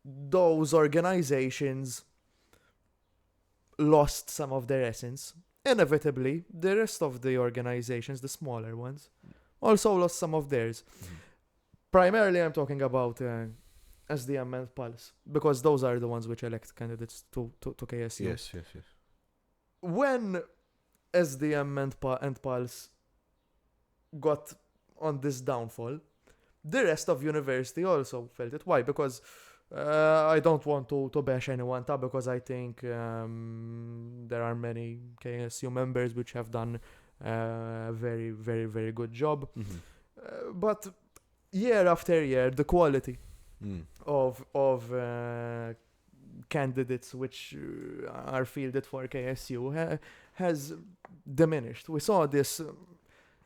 those organizations lost some of their essence, inevitably, the rest of the organizations, the smaller ones, also lost some of theirs. Primarily, I'm talking about SDM and PALS, because those are the ones which elect candidates to KSU. Yes. When SDM and PALS got on this downfall, the rest of university also felt it. Why? Because I don't want to bash anyone because I think there are many KSU members which have done a very, very, very good job. But year after year, the quality of candidates which are fielded for KSU has diminished. We saw this.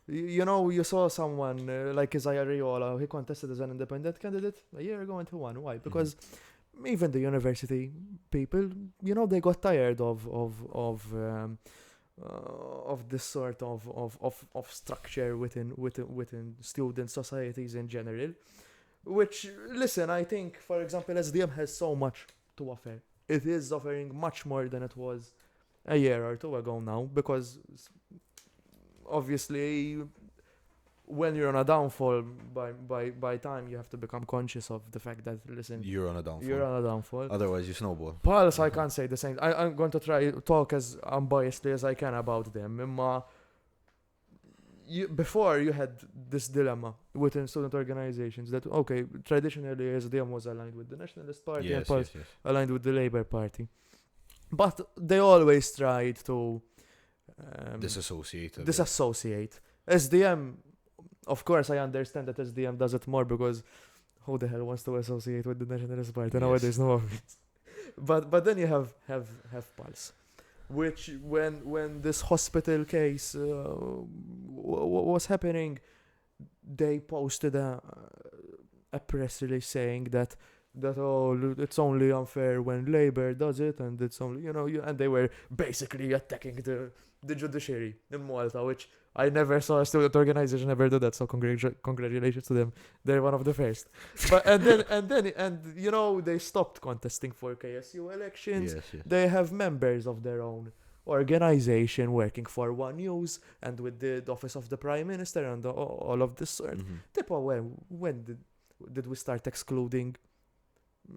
You saw someone like Isaiah Riola, he contested as an independent candidate a year ago and he won. Why? Because even the university people, they got tired of this sort of structure within student societies in general. Which, listen, I think, for example, SDM has so much to offer. It is offering much more than it was a year or two ago now, because obviously when you're on a downfall, by time you have to become conscious of the fact that, listen, you're on a downfall. Otherwise you snowball. Pulse, I can't say the same. I'm going to try talk as unbiasedly as I can about them. Before you had this dilemma within student organizations that, okay, traditionally SDM was aligned with the Nationalist Party and Pulse aligned with the Labour Party. But they always tried to disassociate. SDM, of course, I understand that SDM does it more because who the hell wants to associate with the Nationalist Party nowadays? No obvious. But then you have Pulse, which when this hospital case was happening, they posted a press release saying that it's only unfair when Labour does it, and it's only and they were basically attacking the judiciary in Malta, which I never saw a student organization ever do that. So congratulations to them. They're one of the first. But and then they stopped contesting for KSU elections. They have members of their own organization working for One News and with the office of the Prime Minister and all of this sort. When did we start excluding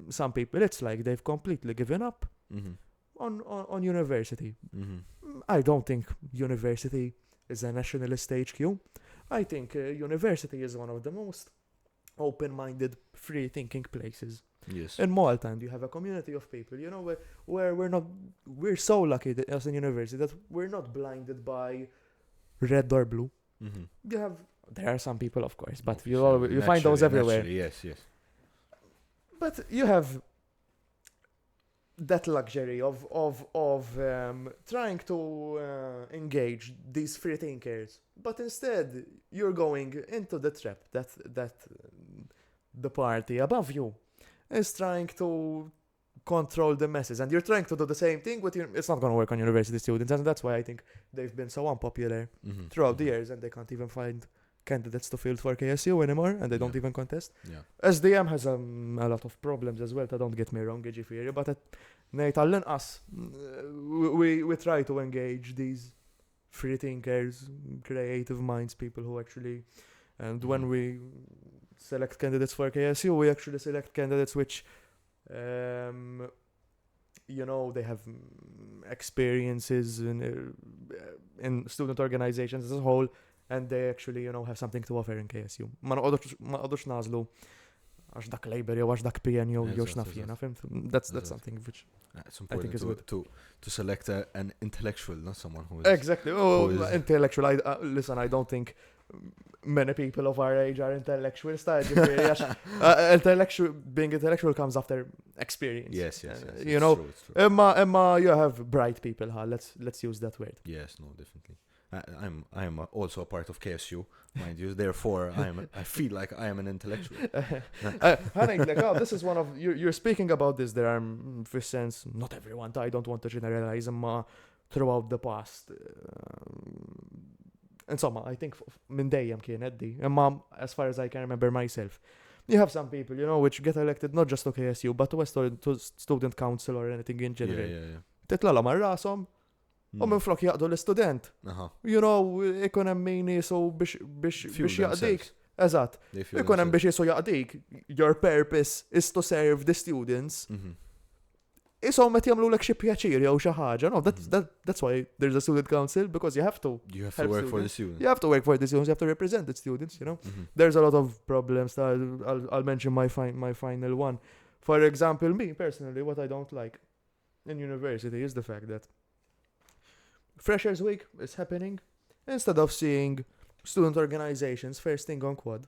some people? It's like they've completely given up on university. I don't think university is a nationalist HQ. I think university is one of the most open-minded, free-thinking places in Malta, and you have a community of people, where we're so lucky that as a university that we're not blinded by red or blue. There are some people, of course, but you find those everywhere. Yes. But you have that luxury of trying to engage these free thinkers, but instead you're going into the trap that the party above you is trying to control the masses, and you're trying to do the same thing with it's not going to work on university students, and that's why I think they've been so unpopular throughout the years, and they can't even find candidates to field for KSU anymore, and they don't even contest. SDM has a lot of problems as well, don't get me wrong, Ġifieri, but us, we try to engage these free thinkers, creative minds, people who actually, and when we select candidates for KSU, we actually select candidates which they have experiences in student organizations as a whole, and they actually, have something to offer in KSU. Ma nqodux nażlu għax dak Labour jew għax dak PN jew x'naf jiena, fimt? That's something which it's important, I think is good to select an intellectual, not someone who is exactly intellectual. Listen, I don't think many people of our age are intellectuals. Being intellectual comes after experience. Yes. True. Emma, you have bright people. Let's use that word. Yes, no, definitely. I am also a part of KSU, mind you. Therefore, I feel like I am an intellectual. This is one of you're speaking about this. There are, for sense, not everyone. I don't want to generalize, throughout the past. Insomma, I think minn dejjem kienet di. As far as I can remember myself, you have some people, which get elected not just to KSU, but to student council or anything in general. Titlala mar rasom. U minn flok jaqdu l-istudent. Ikun hemm min jisu biex jaqdik. Eżatt. Ikun hemm biex jisu jaqdik. Your purpose is to serve the students. Isom qed jagħmlulek xi pjaċir jew xi ħaġa. No, that's why there's a student council, because you have to work for the students. You have to work for the students. You have to represent the students. There's a lot of problems. I'll mention my final one. For example, me personally, what I don't like in university is the fact that Freshers Week is happening. Instead of seeing student organizations first thing on quad,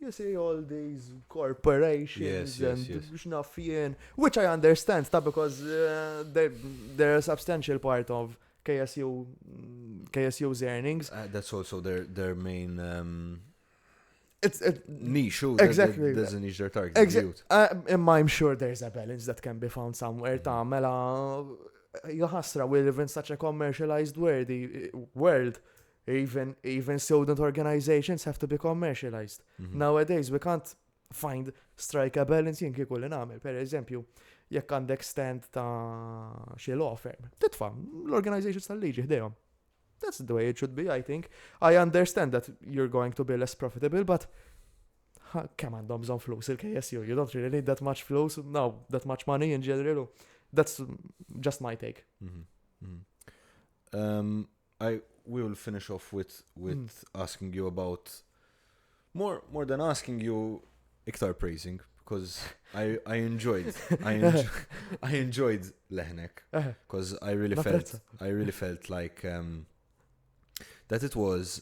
you see all these corporations and xnafien, which I understand, because they're a substantial part of KSU's earnings. That's also their main It's niche. Exactly. There's a niche they're targeting. Youth. I'm sure there's a balance that can be found somewhere. Mela, jahasra, we live in such a commercialized world. Even student organizations have to be commercialized. Nowadays, we can't find strike a balance jien kieku li nagħmel. Per eżempju, jekk għandek stand ta' xi law firm, titfa' l-organizations tal-liġi ħdejhom. That's the way it should be, I think. I understand that you're going to be less profitable, but kemm għandhom bżonn flus il-KSU? You don't really need that much flus, no, that much money in general. That's just my take. We will finish off with asking you about more than asking you, iktar praising, because I enjoyed lehnek, because I really felt like that it was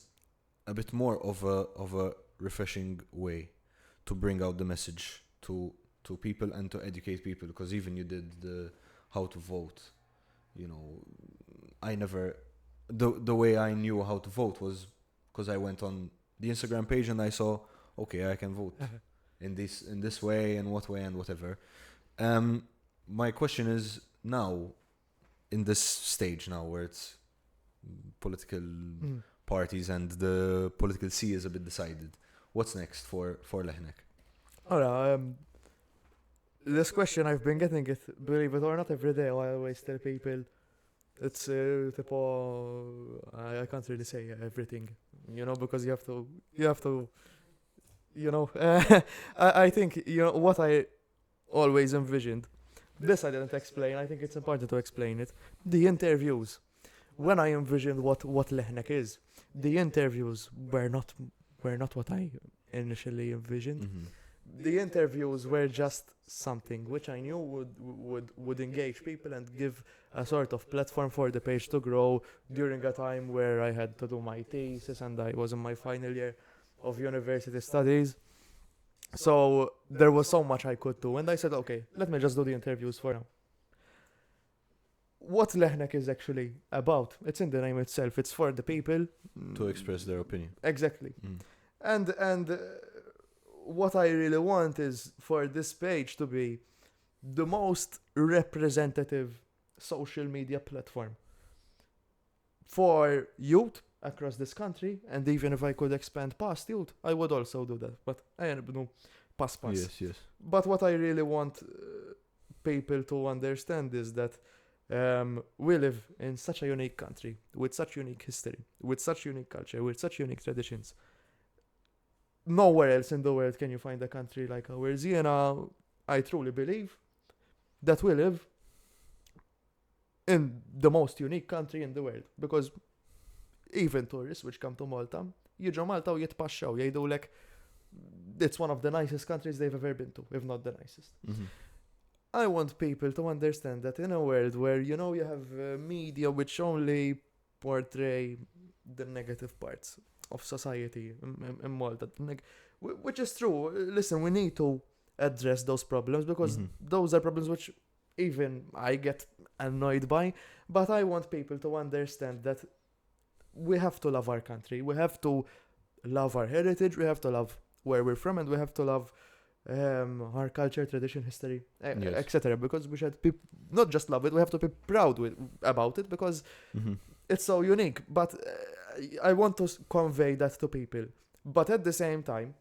a bit more of a refreshing way to bring out the message to people and to educate people, because even you did the how to vote, I never the way I knew how to vote was because I went on the Instagram page and I saw, okay, I can vote in this way and what way and whatever. My question is now, in this stage now where it's political parties and the political sea is a bit decided, what's next for lehnek? This question I've been getting it, believe it or not, every day. I always tell people it's I can't really say everything, because you have to, I think, what I always envisioned. This I didn't explain. I think it's important to explain it. The interviews. When I envisioned what lehnek is, the interviews were not what I initially envisioned. The interviews were just something which I knew would engage people and give a sort of platform for the page to grow during a time where I had to do my thesis and I was in my final year of university studies. So there was so much I could do, and I said, okay, let me just do the interviews for now. What lehnek is actually about, it's in the name itself. It's for the people to express their opinion. Exactly. And what I really want is for this page to be the most representative social media platform for youth across this country, and even if I could expand past youth, I would also do that. But I know pass. Yes. But what I really want people to understand is that we live in such a unique country, with such unique history, with such unique culture, with such unique traditions. Nowhere else in the world can you find a country like ours. I truly believe that we live in the most unique country in the world, because even tourists which come to Malta, jiġu Malta u jitpaxxaw, jgħidulek it's one of the nicest countries they've ever been to, if not the nicest. I want people to understand that in a world where, you have media which only portray the negative parts of society in Malta, which is true. Listen, we need to address those problems, because those are problems which even I get annoyed by, but I want people to understand that we have to love our country, we have to love our heritage, we have to love where we're from, and we have to love our culture, tradition, history, etc. Because we should not just love it, we have to be proud about it, because it's so unique. But I want to convey that to people. But at the same time,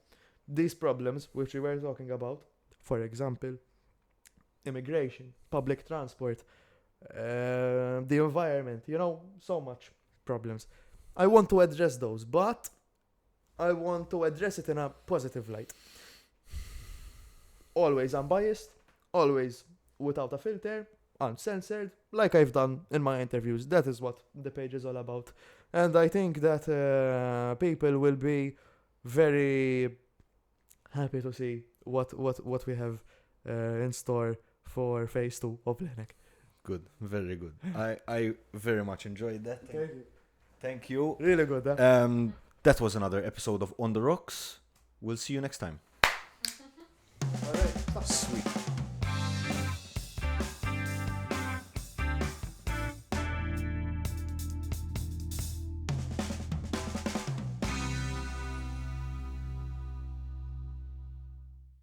these problems which we were talking about, for example, immigration, public transport, the environment, so much problems. I want to address those, but I want to address it in a positive light. Always unbiased, always without a filter, uncensored, like I've done in my interviews. That is what the page is all about. And I think that people will be very happy to see what we have in store for phase 2 of lehnek. Good, very good. I very much enjoyed that. Thank you. Really good, huh? That was another episode of On the Rocks. We'll see you next time. Alright. Sweet.